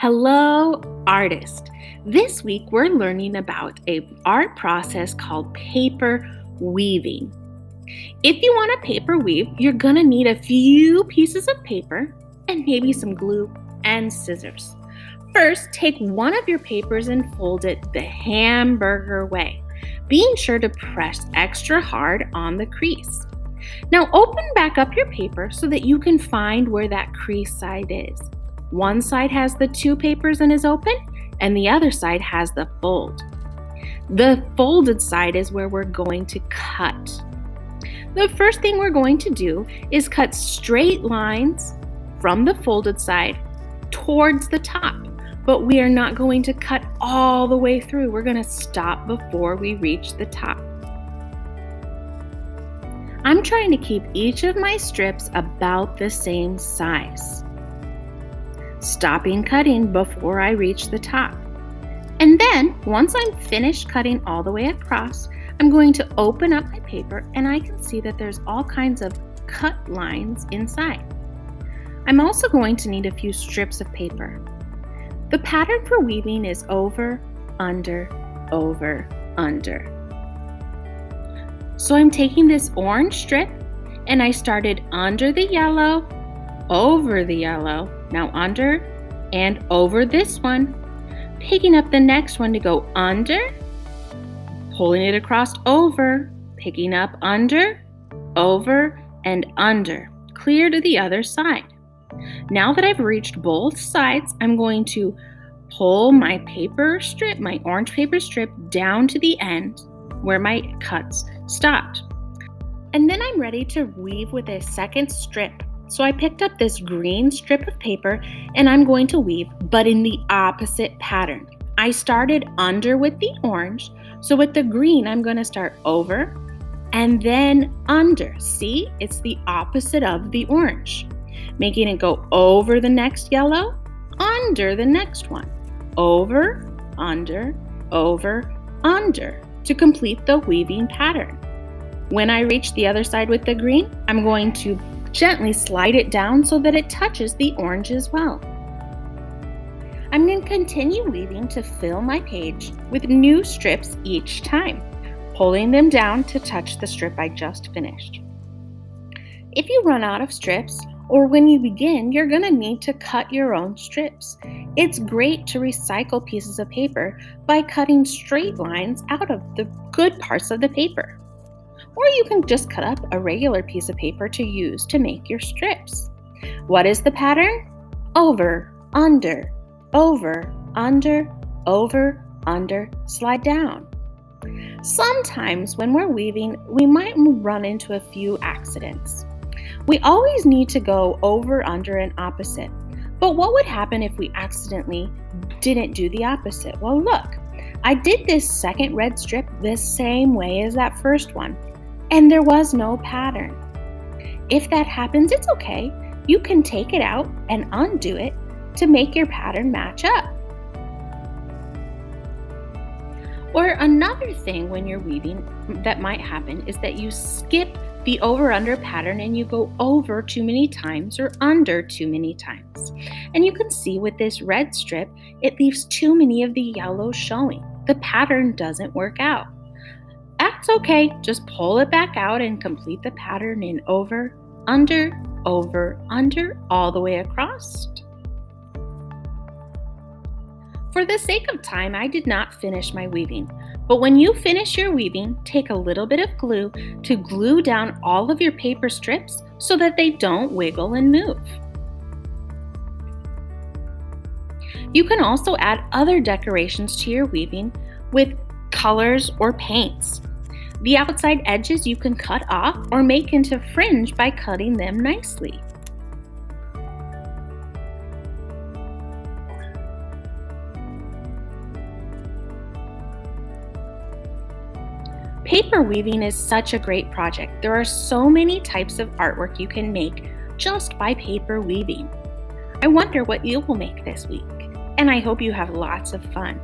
Hello, artist. This week we're learning about an art process called paper weaving. If you want to paper weave, you're going to need a few pieces of paper and maybe some glue and scissors. First, take one of your papers and fold it the hamburger way, being sure to press extra hard on the crease. Now open back up your paper so that you can find where that crease side is. One side has the two papers and is open, and the other side has the fold. The folded side is where we're going to cut. The first thing we're going to do is cut straight lines from the folded side towards the top, but we are not going to cut all the way through. We're going to stop before we reach the top. I'm trying to keep each of my strips about the same size, stopping cutting before I reach the top. And then, once I'm finished cutting all the way across, I'm going to open up my paper and I can see that there's all kinds of cut lines inside. I'm also going to need a few strips of paper. The pattern for weaving is over, under, over, under. So I'm taking this orange strip and I started under the yellow, over the yellow, now under and over this one, picking up the next one to go under, pulling it across over, picking up under, over, and under, clear to the other side. Now that I've reached both sides, I'm going to pull my paper strip, my orange paper strip, down to the end where my cuts stopped. And then I'm ready to weave with a second strip. So I picked up this green strip of paper and I'm going to weave, but in the opposite pattern. I started under with the orange, so with the green I'm going to start over and then under. See, it's the opposite of the orange, making it go over the next yellow, under the next one, over, under, to complete the weaving pattern. When I reach the other side with the green, I'm going to gently slide it down so that it touches the orange as well. I'm going to continue weaving to fill my page with new strips each time, pulling them down to touch the strip I just finished. If you run out of strips, or when you begin, you're going to need to cut your own strips. It's great to recycle pieces of paper by cutting straight lines out of the good parts of the paper. Or you can just cut up a regular piece of paper to use to make your strips. What is the pattern? Over, under, slide down. Sometimes when we're weaving, we might run into a few accidents. We always need to go over, under, and opposite. But what would happen if we accidentally didn't do the opposite? Well, look, I did this second red strip the same way as that first one, and there was no pattern. If that happens, it's okay. You can take it out and undo it to make your pattern match up. Or another thing when you're weaving that might happen is that you skip the over-under pattern and you go over too many times or under too many times. And you can see with this red strip, it leaves too many of the yellows showing. The pattern doesn't work out. That's okay, just pull it back out and complete the pattern in over, under, all the way across. For the sake of time, I did not finish my weaving. But when you finish your weaving, take a little bit of glue to glue down all of your paper strips so that they don't wiggle and move. You can also add other decorations to your weaving with colors or paints. The outside edges you can cut off or make into fringe by cutting them nicely. Paper weaving is such a great project. There are so many types of artwork you can make just by paper weaving. I wonder what you will make this week, and I hope you have lots of fun.